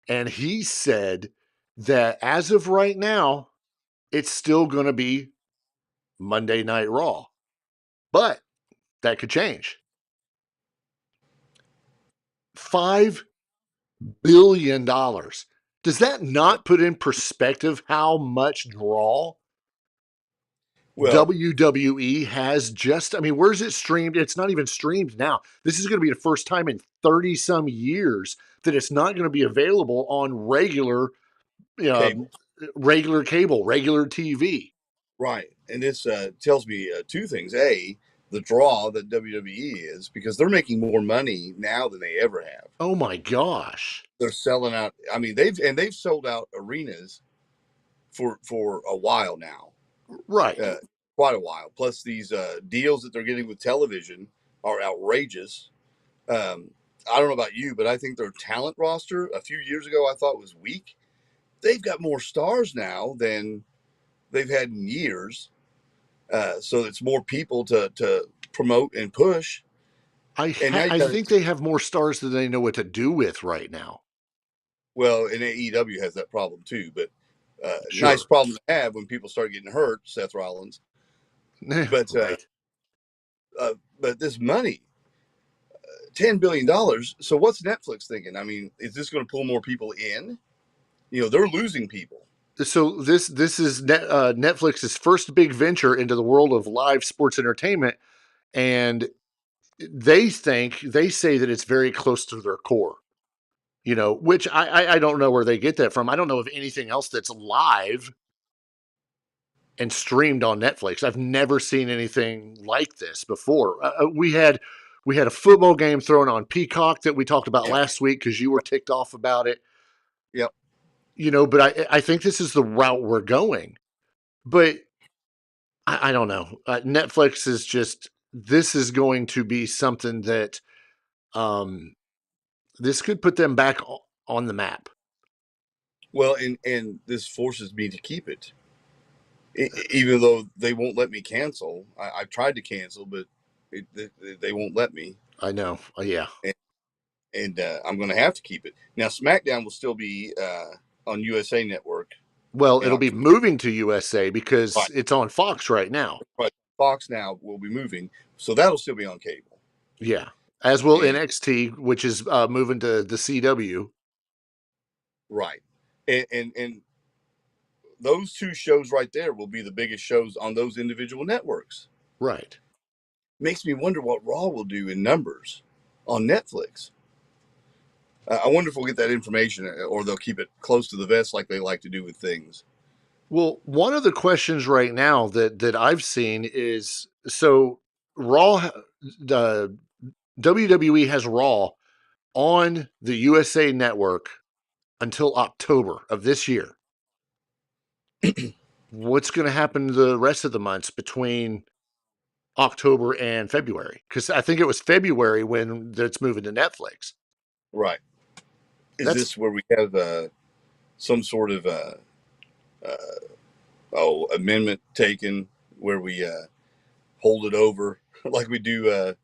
and he said that as of right now, it's still going to be Monday Night Raw. But that could change. $5 billion. Does that not put in perspective how much draw WWE has just, I mean, where's it streamed? It's not even streamed now. This is going to be the first time in 30 some years that it's not going to be available on regular cable, regular TV. Right. And this tells me two things. A, the draw that WWE is, because they're making more money now than they ever have. Oh my gosh. They're selling out. I mean, they've sold out arenas for a while now. Right. Quite a while. Plus these deals that they're getting with television are outrageous. I don't know about you, but I think their talent roster a few years ago I thought was weak. They've got more stars now than they've had in years. So it's more people to promote and push. I think they have more stars than they know what to do with right now. Well, and AEW has that problem too, but Sure. Nice problem to have when people start getting hurt, Seth Rollins. But right. But this money, $10 billion. So what's Netflix thinking? I mean, is this going to pull more people in? You know, they're losing people. So this is Netflix's first big venture into the world of live sports entertainment, and they say that it's very close to their core. You know, which I don't know where they get that from. I don't know of anything else that's live and streamed on Netflix. I've never seen anything like this before. We had a football game thrown on Peacock that we talked about last week because you were ticked off about it. Yep. You know, but I think this is the route we're going. But I don't know. Netflix is just, this is going to be something that this could put them back on the map. Well, and this forces me to keep it. Even though they won't let me cancel. I've tried to cancel, but they won't let me. I know. Yeah. And I'm going to have to keep it. Now, SmackDown will still be on USA Network. Well, it'll be moving to USA because it's on Fox right now. Right. Fox now will be moving. So that'll still be on cable. Yeah. As will NXT, which is moving to the CW. Right. And those two shows right there will be the biggest shows on those individual networks. Right. Makes me wonder what Raw will do in numbers on Netflix. I wonder if we'll get that information, or they'll keep it close to the vest like they like to do with things. Well, one of the questions right now that I've seen is, so Raw, WWE has Raw on the USA Network until October of this year. What's going to happen the rest of the months between October and February? Because I think it was February when it's moving to Netflix. Right. Is this where we have some sort of amendment taken where we hold it over like we do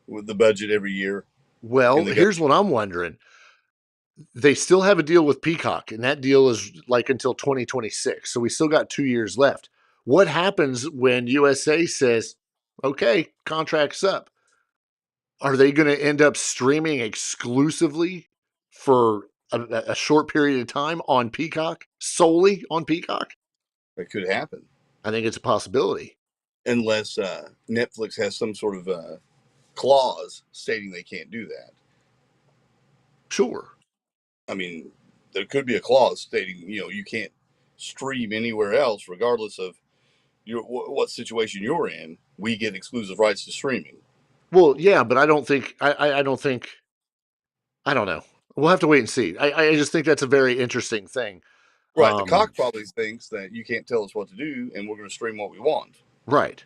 with the budget every year? Well, here's what I'm wondering. They still have a deal with Peacock, and that deal is like until 2026. So we still got 2 years left. What happens when USA says, okay, contract's up? Are they going to end up streaming exclusively for a short period of time on Peacock, solely on Peacock? It could happen. I think it's a possibility. Unless Netflix has some sort of clause stating they can't do that. Sure. I mean, there could be a clause stating, you can't stream anywhere else, regardless of what situation you're in. We get exclusive rights to streaming. Well, yeah, but I don't think I don't think I don't know. We'll have to wait and see. I just think that's a very interesting thing. Right. The cock probably thinks that you can't tell us what to do, and we're going to stream what we want. Right.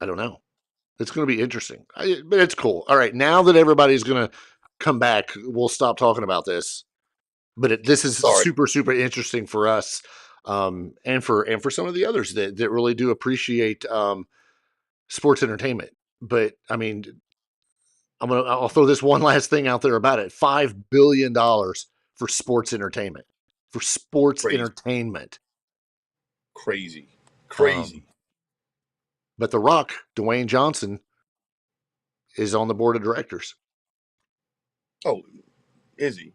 I don't know. It's going to be interesting, but it's cool. All right, now that everybody's going to come back, we'll stop talking about this. But this is super interesting for us, and for some of the others that really do appreciate sports entertainment. But I mean, I'll throw this one last thing out there about it: $5 billion for sports entertainment. For sports entertainment, crazy. But The Rock, Dwayne Johnson, is on the board of directors. Oh, is he?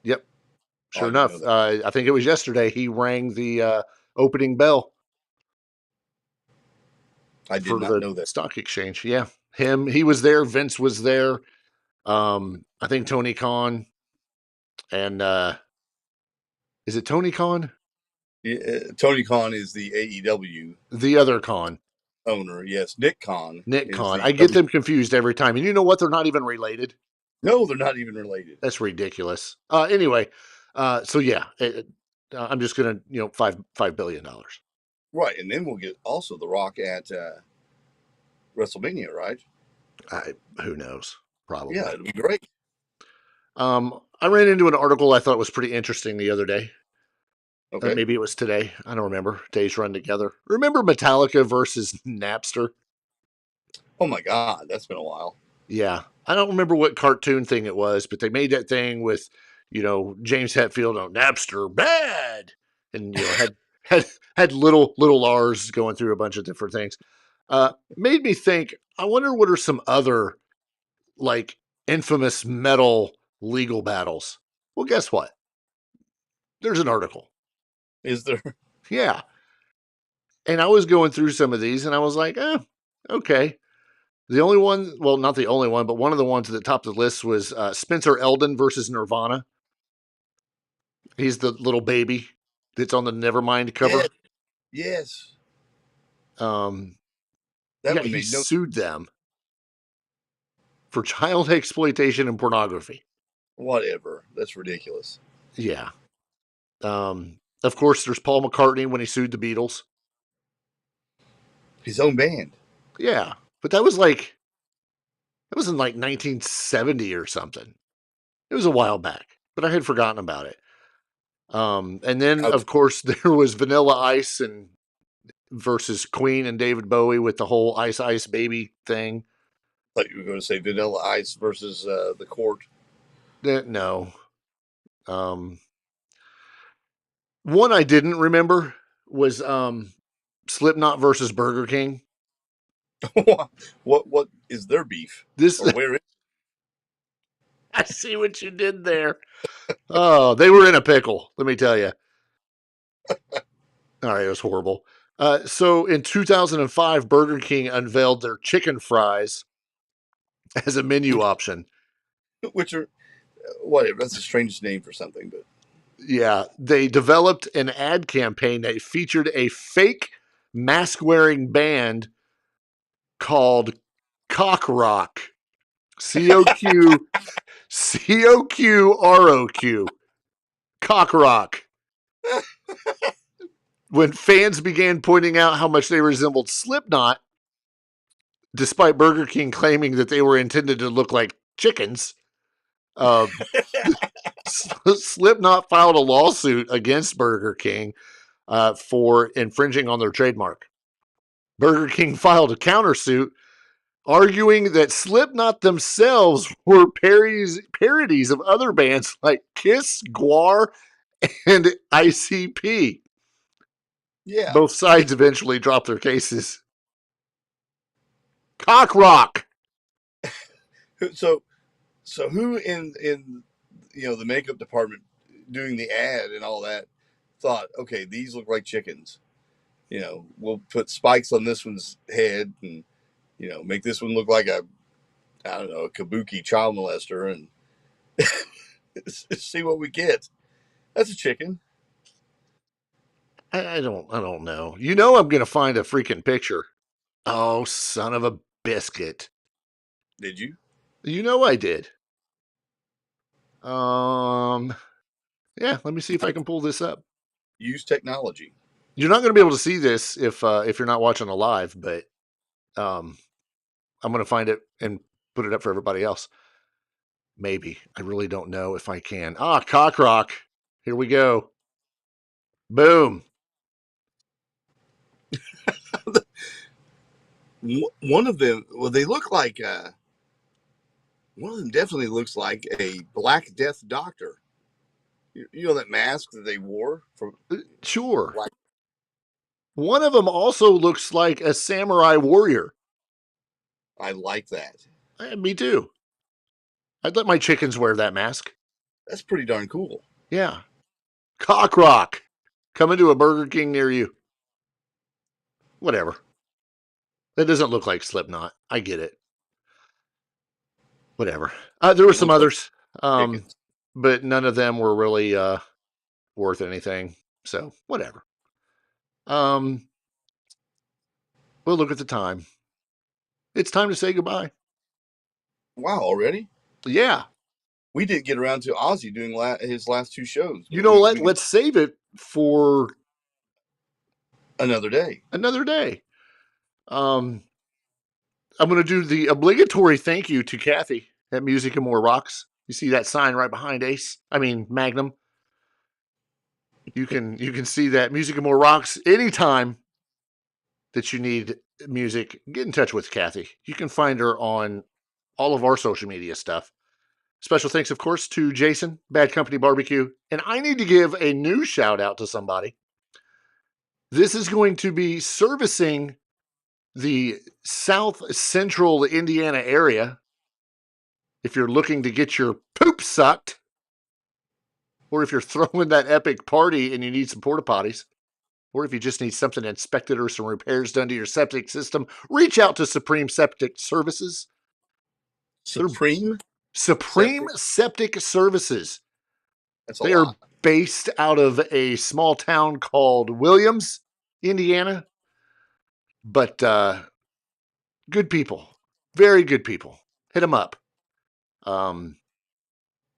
Yep. Sure enough. I think it was yesterday he rang the opening bell. I did not know that. Stock exchange. Yeah. He was there. Vince was there. I think Tony Khan and is it Tony Khan? Yeah, Tony Khan is the AEW. The other Khan. Owner, yes. Nick Khan. I get them confused every time. And you know what? They're not even related. No, they're not even related. That's ridiculous. Anyway, so yeah, I'm just gonna $5 billion. Right, and then we'll get also The Rock at WrestleMania, right? Who knows? Probably. Yeah, it'll be great. I ran into an article I thought was pretty interesting the other day. Okay. Maybe it was today. I don't remember. Days run together. Remember Metallica versus Napster? Oh my God, that's been a while. Yeah. I don't remember what cartoon thing it was, but they made that thing with, James Hetfield on Napster bad. And, had little Lars going through a bunch of different things. Made me think, I wonder what are some other like infamous metal legal battles. Well, guess what? There's an article. Is there? Yeah. And I was going through some of these and I was like, okay. The only one, well, not the only one, but one of the ones at the top of the list was Spencer Eldon versus Nirvana. He's the little baby that's on the Nevermind cover. Yes. He sued them for child exploitation and pornography. Whatever. That's ridiculous. Yeah. Of course, there's Paul McCartney when he sued the Beatles. His own band. Yeah. But that was in like 1970 or something. It was a while back, but I had forgotten about it. And then, of course, there was Vanilla Ice versus Queen and David Bowie with the whole Ice Ice Baby thing. Like you were going to say Vanilla Ice versus the Court. No. One I didn't remember was Slipknot versus Burger King. What is their beef? Where is it? I see what you did there. Oh, they were in a pickle, let me tell you. All right, it was horrible. So in 2005, Burger King unveiled their chicken fries as a menu option. Which are, whatever, that's the strangest name for something, but. Yeah, they developed an ad campaign that featured a fake mask-wearing band called Cock Rock. COQ ROQ. Cock Rock. When fans began pointing out how much they resembled Slipknot, despite Burger King claiming that they were intended to look like chickens, Slipknot filed a lawsuit against Burger King for infringing on their trademark. Burger King filed a countersuit arguing that Slipknot themselves were parodies of other bands like Kiss, Gwar, and ICP. Yeah. Both sides eventually dropped their cases. Cock Rock. So who in the makeup department doing the ad and all that thought, okay, these look like chickens. We'll put spikes on this one's head and make this one look like a kabuki child molester, and See what we get. That's a chicken. I don't know. You know I'm gonna find a freaking picture. Oh, son of a biscuit. Did you? You know I did. Yeah, let me see if I can pull this up. Use technology. You're not gonna be able to see this if you're not watching a live, but I'm gonna find it and put it up for everybody else. Maybe. I really don't know if I can. Ah, Cockrock. Here we go. Boom. One of them, well, they look like, one of them definitely looks like a Black Death doctor. You know that mask that they wore? Sure. Black. One of them also looks like a samurai warrior. I like that. Me too. I'd let my chickens wear that mask. That's pretty darn cool. Yeah. Cockrock. Coming to a Burger King near you. Whatever. That doesn't look like Slipknot. I get it. Whatever. There were some others, but none of them were really worth anything. So whatever. Well, look at the time. It's time to say goodbye. Wow, already? Yeah. We did get around to Ozzy doing his last two shows. You know, let's save it for another day. Another day. I'm going to do the obligatory thank you to Kathy at Music and More Rocks. You see that sign right behind Ace? I mean Magnum. You can see that Music and More Rocks anytime that you need music. Get in touch with Kathy. You can find her on all of our social media stuff. Special thanks, of course, to Jason, Bad Company Barbecue. And I need to give a new shout out to somebody. This is going to be servicing the South Central Indiana area. If you're looking to get your poop sucked, or if you're throwing that epic party and you need some porta potties, or if you just need something inspected or some repairs done to your septic system, reach out to Supreme Septic Services. Supreme Septic Services. They are based out of a small town called Williams, Indiana. But good people. Very good people. Hit them up.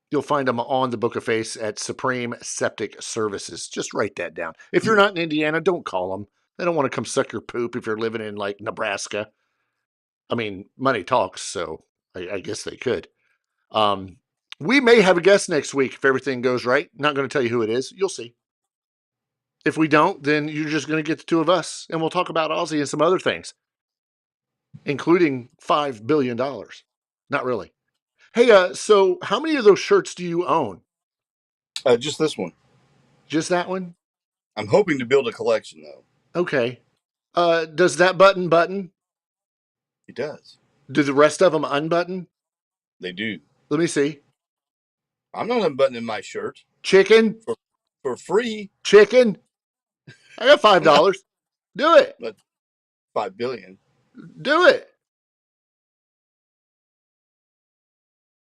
You'll find them on the Book of Face at Supreme Septic Services. Just write that down. If you're not in Indiana, don't call them. They don't want to come suck your poop if you're living in like Nebraska. I mean, money talks, so I guess they could. We may have a guest next week if everything goes right. Not going to tell you who it is. You'll see. If we don't, then you're just going to get the two of us, and we'll talk about Ozzy and some other things, including $5 billion. Not really. Hey, so how many of those shirts do you own? Just this one. Just that one? I'm hoping to build a collection, though. Okay. Does that button? It does. Do the rest of them unbutton? They do. Let me see. I'm not unbuttoning my shirt. Chicken? For free. Chicken? I got $5. Do it. But $5 billion. Do it.